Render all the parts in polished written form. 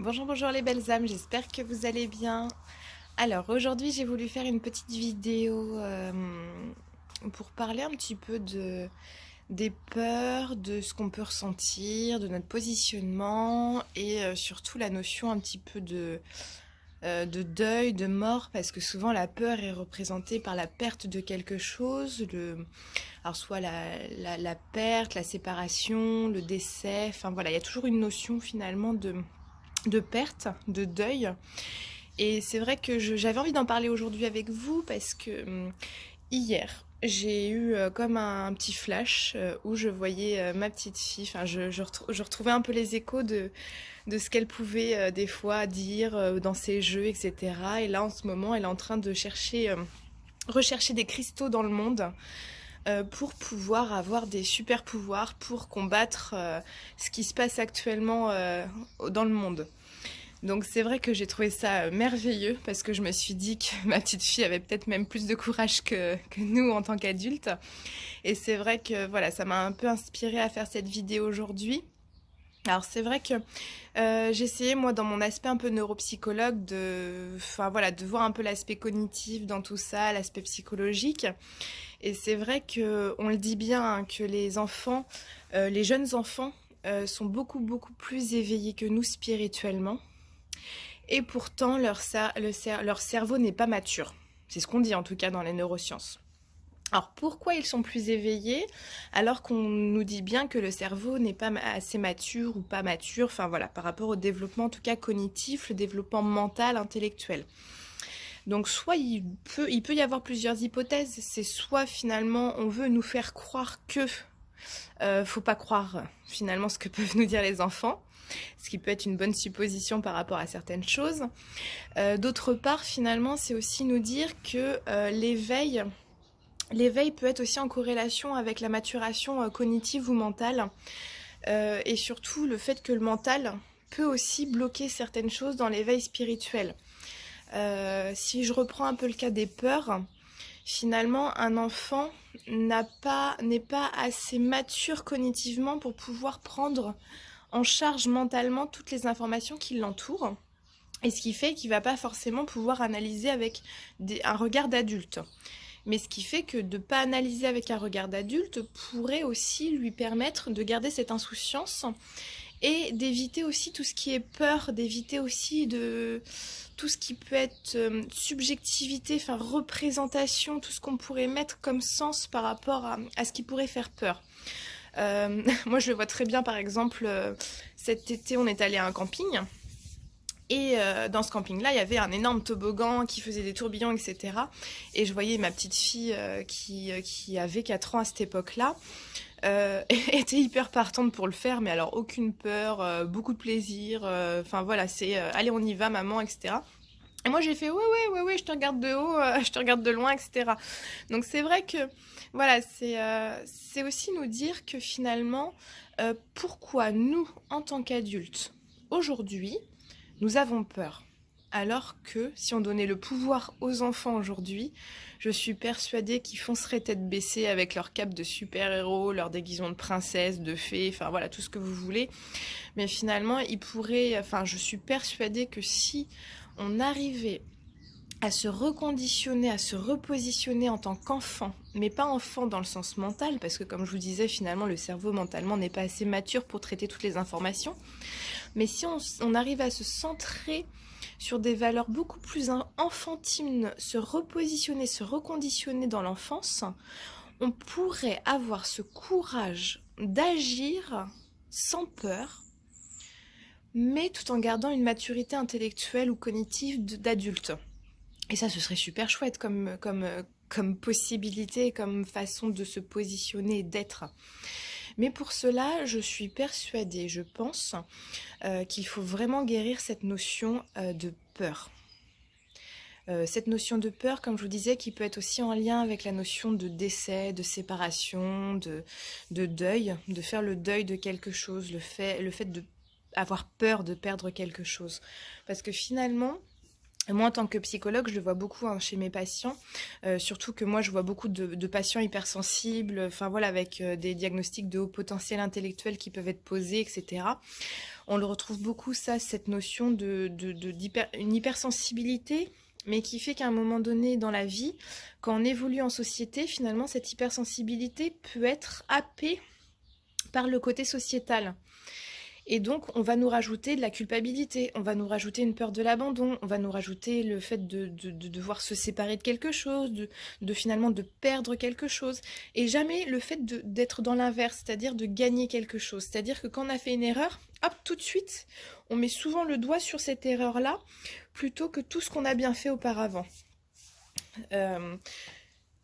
Bonjour, bonjour les belles âmes, j'espère que vous allez bien. Alors aujourd'hui j'ai voulu faire une petite vidéo pour parler un petit peu des peurs, de ce qu'on peut ressentir, de notre positionnement et surtout la notion un petit peu de deuil, de mort, parce que souvent la peur est représentée par la perte de quelque chose, alors soit la perte, la séparation, le décès, enfin voilà, il y a toujours une notion finalement de perte, de deuil. Et c'est vrai que j'avais envie d'en parler aujourd'hui avec vous parce que hier, j'ai eu comme un petit flash où je voyais ma petite fille, enfin je retrouvais un peu les échos de ce qu'elle pouvait des fois dire dans ses jeux, etc. Et là en ce moment, elle est en train de rechercher des cristaux dans le monde pour pouvoir avoir des super pouvoirs pour combattre ce qui se passe actuellement dans le monde. Donc c'est vrai que j'ai trouvé ça merveilleux parce que je me suis dit que ma petite fille avait peut-être même plus de courage que nous en tant qu'adultes. Et c'est vrai que voilà, ça m'a un peu inspirée à faire cette vidéo aujourd'hui. Alors c'est vrai que j'ai essayé moi dans mon aspect un peu neuropsychologue enfin voilà, de voir un peu l'aspect cognitif dans tout ça, l'aspect psychologique. Et c'est vrai que on le dit bien hein, que les enfants, les jeunes enfants sont beaucoup plus éveillés que nous spirituellement. Et pourtant, leur cerveau n'est pas mature. C'est ce qu'on dit en tout cas dans les neurosciences. Alors pourquoi ils sont plus éveillés alors qu'on nous dit bien que le cerveau n'est pas assez mature ou pas mature, enfin voilà, par rapport au développement en tout cas cognitif, le développement mental, intellectuel. Donc soit il peut y avoir plusieurs hypothèses, c'est soit finalement on veut nous faire croire que faut pas croire finalement ce que peuvent nous dire les enfants, ce qui peut être une bonne supposition par rapport à certaines choses. D'autre part, finalement, c'est aussi nous dire que l'éveil peut être aussi en corrélation avec la maturation cognitive ou mentale, et surtout le fait que le mental peut aussi bloquer certaines choses dans l'éveil spirituel. Si je reprends un peu le cas des peurs, finalement, un enfant n'est pas assez mature cognitivement pour pouvoir prendre en charge mentalement toutes les informations qui l'entourent. Et ce qui fait qu'il ne va pas forcément pouvoir analyser avec un regard d'adulte. Mais ce qui fait que de ne pas analyser avec un regard d'adulte pourrait aussi lui permettre de garder cette insouciance et d'éviter aussi tout ce qui est peur, d'éviter aussi de tout ce qui peut être subjectivité, enfin représentation, tout ce qu'on pourrait mettre comme sens par rapport à ce qui pourrait faire peur. Moi je le vois très bien par exemple, cet été on est allé à un camping. Et dans ce camping-là, il y avait un énorme toboggan qui faisait des tourbillons, etc. Et je voyais ma petite fille qui avait 4 ans à cette époque-là, était hyper partante pour le faire, mais alors aucune peur, beaucoup de plaisir. Enfin voilà, c'est allez, on y va, maman, etc. Et moi j'ai fait ouais, je te regarde de haut, je te regarde de loin, etc. Donc c'est vrai que voilà, c'est aussi nous dire que finalement, pourquoi nous, en tant qu'adultes, aujourd'hui, nous avons peur. Alors que si on donnait le pouvoir aux enfants aujourd'hui, je suis persuadée qu'ils fonceraient tête baissée avec leur cape de super-héros, leur déguisement de princesse, de fée, enfin voilà, tout ce que vous voulez. Mais finalement, ils pourraient, enfin je suis persuadée que si on arrivait à se reconditionner, à se repositionner en tant qu'enfant, mais pas enfant dans le sens mental, parce que comme je vous disais, finalement, le cerveau mentalement n'est pas assez mature pour traiter toutes les informations. Mais si on arrive à se centrer sur des valeurs beaucoup plus enfantines, se repositionner, se reconditionner dans l'enfance, on pourrait avoir ce courage d'agir sans peur, mais tout en gardant une maturité intellectuelle ou cognitive d'adulte. Et ça, ce serait super chouette comme possibilité, comme façon de se positionner et d'être. Mais pour cela, je suis persuadée, je pense, qu'il faut vraiment guérir cette notion de peur. Cette notion de peur, comme je vous disais, qui peut être aussi en lien avec la notion de décès, de séparation, de deuil, de faire le deuil de quelque chose, le fait de avoir peur de perdre quelque chose. Parce que finalement, moi, en tant que psychologue, je le vois beaucoup hein, chez mes patients, surtout que moi, je vois beaucoup de patients hypersensibles, enfin voilà, avec des diagnostics de haut potentiel intellectuel qui peuvent être posés, etc. On le retrouve beaucoup, ça, cette notion une hypersensibilité, mais qui fait qu'à un moment donné dans la vie, quand on évolue en société, finalement, cette hypersensibilité peut être happée par le côté sociétal. Et donc, on va nous rajouter de la culpabilité, on va nous rajouter une peur de l'abandon, on va nous rajouter le fait de devoir se séparer de quelque chose, finalement de perdre quelque chose, et jamais le fait d'être dans l'inverse, c'est-à-dire de gagner quelque chose. C'est-à-dire que quand on a fait une erreur, hop, tout de suite, on met souvent le doigt sur cette erreur-là, plutôt que tout ce qu'on a bien fait auparavant.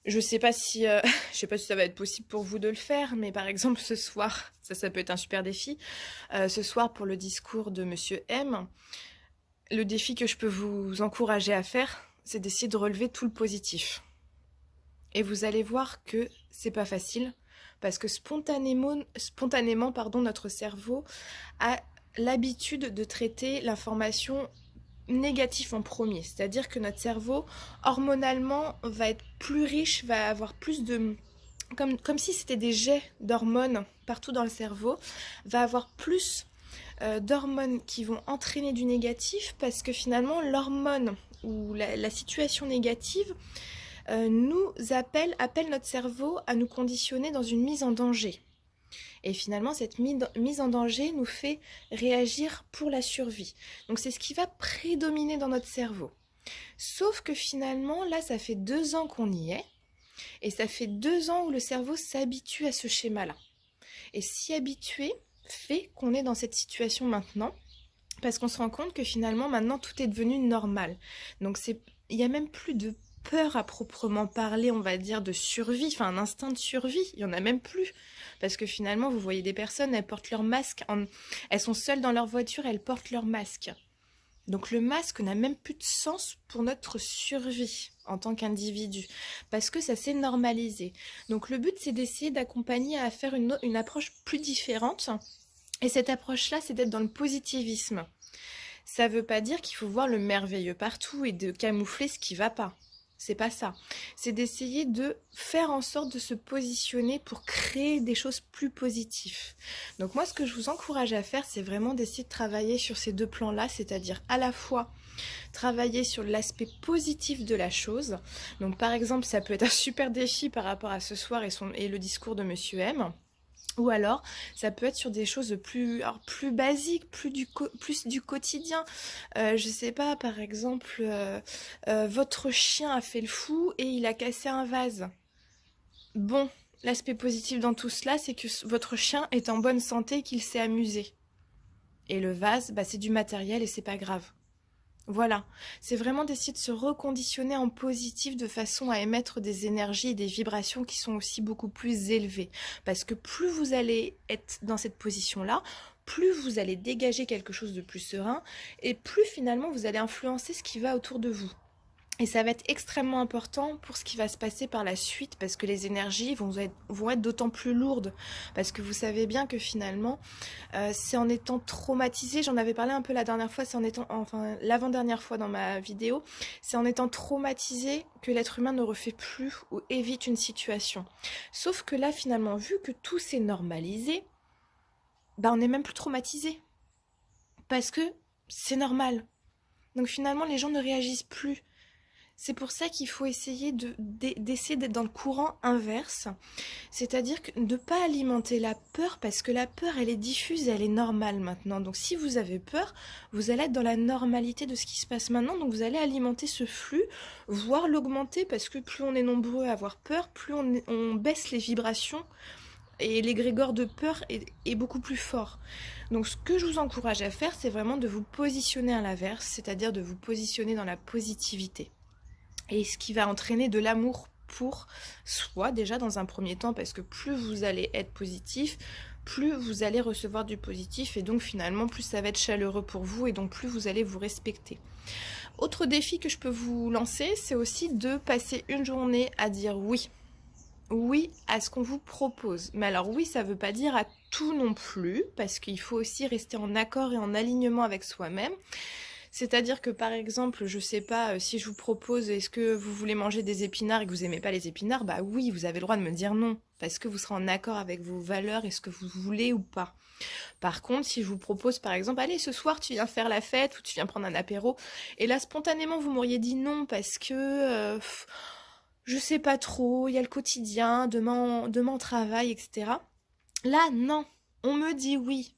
Je sais pas si ça va être possible pour vous de le faire, mais par exemple ce soir, ça peut être un super défi. Ce soir pour le discours de Monsieur M, le défi que je peux vous encourager à faire, c'est d'essayer de relever tout le positif. Et vous allez voir que c'est pas facile, parce que spontanément, notre cerveau a l'habitude de traiter l'information négatif en premier, c'est-à-dire que notre cerveau hormonalement va être plus riche, va avoir plus de comme si c'était des jets d'hormones partout dans le cerveau, va avoir plus d'hormones qui vont entraîner du négatif, parce que finalement l'hormone ou la situation négative appelle notre cerveau à nous conditionner dans une mise en danger. Et finalement, cette mise en danger nous fait réagir pour la survie. Donc c'est ce qui va prédominer dans notre cerveau. Sauf que finalement, là, ça fait 2 ans qu'on y est. Et ça fait 2 ans où le cerveau s'habitue à ce schéma-là. Et s'y habituer fait qu'on est dans cette situation maintenant. Parce qu'on se rend compte que finalement, maintenant, tout est devenu normal. Donc il n'y a même plus de peur à proprement parler, on va dire, de survie, enfin un instinct de survie, il n'y en a même plus. Parce que finalement, vous voyez des personnes, elles portent leur masque, elles sont seules dans leur voiture, elles portent leur masque. Donc le masque n'a même plus de sens pour notre survie en tant qu'individu, parce que ça s'est normalisé. Donc le but, c'est d'essayer d'accompagner à faire une approche plus différente. Et cette approche-là, c'est d'être dans le positivisme. Ça ne veut pas dire qu'il faut voir le merveilleux partout et de camoufler ce qui ne va pas. C'est pas ça. C'est d'essayer de faire en sorte de se positionner pour créer des choses plus positives. Donc moi, ce que je vous encourage à faire, c'est vraiment d'essayer de travailler sur ces 2 plans-là, c'est-à-dire à la fois travailler sur l'aspect positif de la chose. Donc par exemple, ça peut être un super défi par rapport à ce soir et le discours de Monsieur M. Ou alors, ça peut être sur des choses plus basiques, plus du quotidien. Je sais pas, par exemple, votre chien a fait le fou et il a cassé un vase. Bon, l'aspect positif dans tout cela, c'est que votre chien est en bonne santé et qu'il s'est amusé. Et le vase, c'est du matériel et c'est pas grave. Voilà, c'est vraiment d'essayer de se reconditionner en positif de façon à émettre des énergies et des vibrations qui sont aussi beaucoup plus élevées. Parce que plus vous allez être dans cette position-là, plus vous allez dégager quelque chose de plus serein et plus finalement vous allez influencer ce qui va autour de vous. Et ça va être extrêmement important pour ce qui va se passer par la suite, parce que les énergies vont être d'autant plus lourdes. Parce que vous savez bien que finalement, c'est en étant traumatisé, j'en avais parlé un peu la dernière fois, l'avant-dernière fois dans ma vidéo, c'est en étant traumatisé que l'être humain ne refait plus ou évite une situation. Sauf que là, finalement, vu que tout s'est normalisé, on n'est même plus traumatisé. Parce que c'est normal. Donc finalement, les gens ne réagissent plus. C'est pour ça qu'il faut essayer d'essayer d'être dans le courant inverse, c'est-à-dire de ne pas alimenter la peur, parce que la peur, elle est diffuse et elle est normale maintenant. Donc si vous avez peur, vous allez être dans la normalité de ce qui se passe maintenant, donc vous allez alimenter ce flux, voire l'augmenter, parce que plus on est nombreux à avoir peur, plus on baisse les vibrations, et l'égrégore de peur est beaucoup plus fort. Donc ce que je vous encourage à faire, c'est vraiment de vous positionner à l'inverse, c'est-à-dire de vous positionner dans la positivité. Et ce qui va entraîner de l'amour pour soi, déjà dans un premier temps, parce que plus vous allez être positif, plus vous allez recevoir du positif, et donc finalement plus ça va être chaleureux pour vous, et donc plus vous allez vous respecter. Autre défi que je peux vous lancer, c'est aussi de passer une journée à dire oui. Oui à ce qu'on vous propose. Mais alors oui, ça ne veut pas dire à tout non plus, parce qu'il faut aussi rester en accord et en alignement avec soi-même. C'est-à-dire que par exemple, je sais pas, si je vous propose, est-ce que vous voulez manger des épinards et que vous aimez pas les épinards, bah oui, vous avez le droit de me dire non, parce que vous serez en accord avec vos valeurs et ce que vous voulez ou pas. Par contre, si je vous propose par exemple, allez, ce soir tu viens faire la fête ou tu viens prendre un apéro, et là spontanément vous m'auriez dit non parce que je sais pas trop, il y a le quotidien, demain on travaille, etc. Là, non, on me dit oui.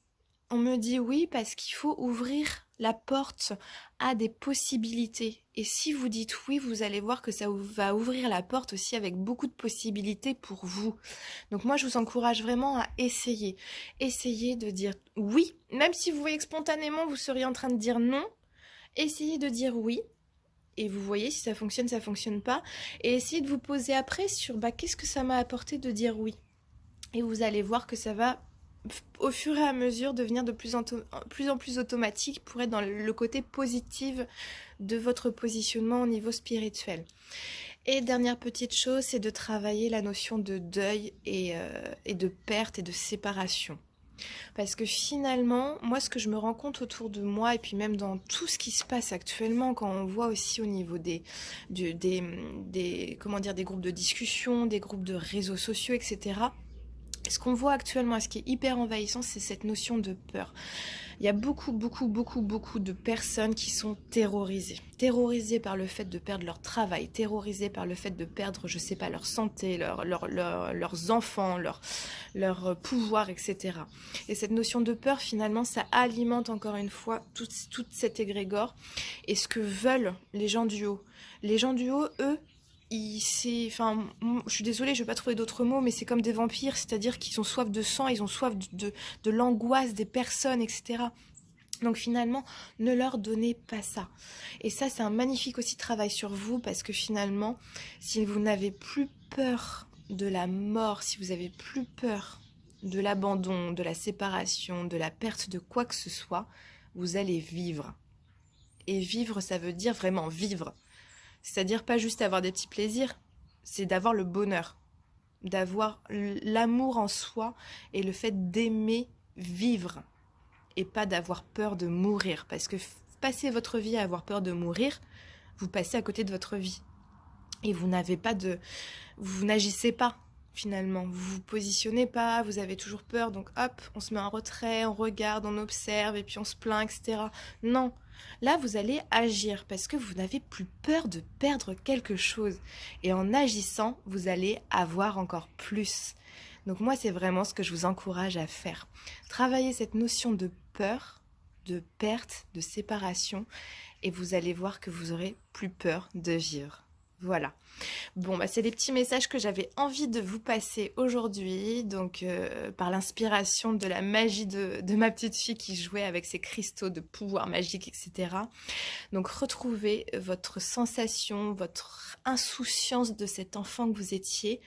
On me dit oui parce qu'il faut ouvrir la porte à des possibilités. Et si vous dites oui, vous allez voir que ça va ouvrir la porte aussi avec beaucoup de possibilités pour vous. Donc moi, je vous encourage vraiment à essayer. Essayez de dire oui, même si vous voyez que spontanément, vous seriez en train de dire non. Essayez de dire oui. Et vous voyez si ça fonctionne pas. Et essayez de vous poser après sur qu'est-ce que ça m'a apporté de dire oui. Et vous allez voir que ça va au fur et à mesure devenir de plus en plus automatique pour être dans le côté positif de votre positionnement au niveau spirituel. Et dernière petite chose, c'est de travailler la notion de deuil et de perte et de séparation. Parce que finalement, moi ce que je me rends compte autour de moi et puis même dans tout ce qui se passe actuellement, quand on voit aussi au niveau des groupes de discussion, des groupes de réseaux sociaux, etc., ce qu'on voit actuellement, ce qui est hyper envahissant, c'est cette notion de peur. Il y a beaucoup de personnes qui sont terrorisées. Terrorisées par le fait de perdre leur travail, terrorisées par le fait de perdre, je sais pas, leur santé, leurs enfants, leur pouvoir, etc. Et cette notion de peur, finalement, ça alimente encore une fois toute cette égrégore et ce que veulent les gens du haut. Les gens du haut, eux, je suis désolée, je vais pas trouver d'autres mots, mais c'est comme des vampires, c'est-à-dire qu'ils ont soif de sang, ils ont soif de l'angoisse des personnes, etc. Donc finalement, ne leur donnez pas ça. Et ça, c'est un magnifique aussi travail sur vous, parce que finalement, si vous n'avez plus peur de la mort, si vous avez plus peur de l'abandon, de la séparation, de la perte de quoi que ce soit, vous allez vivre. Et vivre, ça veut dire vraiment vivre. C'est-à-dire pas juste avoir des petits plaisirs, c'est d'avoir le bonheur, d'avoir l'amour en soi et le fait d'aimer vivre et pas d'avoir peur de mourir. Parce que passer votre vie à avoir peur de mourir, vous passez à côté de votre vie. Et vous n'agissez pas finalement, vous vous positionnez pas, vous avez toujours peur, donc hop, on se met en retrait, on regarde, on observe et puis on se plaint, etc. Non, là vous allez agir parce que vous n'avez plus peur de perdre quelque chose. Et en agissant, vous allez avoir encore plus. Donc moi, c'est vraiment ce que je vous encourage à faire. Travaillez cette notion de peur, de perte, de séparation, et vous allez voir que vous aurez plus peur de vivre. Voilà. Bon, c'est les petits messages que j'avais envie de vous passer aujourd'hui, donc par l'inspiration de la magie de ma petite fille qui jouait avec ses cristaux de pouvoir magique, etc. Donc retrouvez votre sensation, votre insouciance de cet enfant que vous étiez,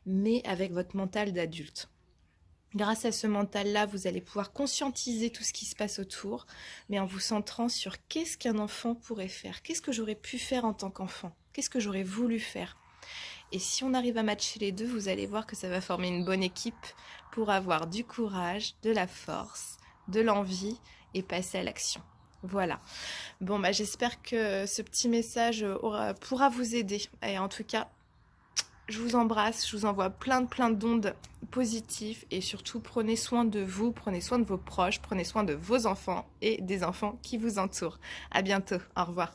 mais avec votre mental d'adulte. Grâce à ce mental-là, vous allez pouvoir conscientiser tout ce qui se passe autour, mais en vous centrant sur qu'est-ce qu'un enfant pourrait faire, qu'est-ce que j'aurais pu faire en tant qu'enfant, qu'est-ce que j'aurais voulu faire. Et si on arrive à matcher les deux, vous allez voir que ça va former une bonne équipe pour avoir du courage, de la force, de l'envie et passer à l'action. Voilà. Bon, j'espère que ce petit message pourra vous aider. Et en tout cas, je vous embrasse, je vous envoie plein d'ondes positives et surtout prenez soin de vous, prenez soin de vos proches, prenez soin de vos enfants et des enfants qui vous entourent. À bientôt, au revoir.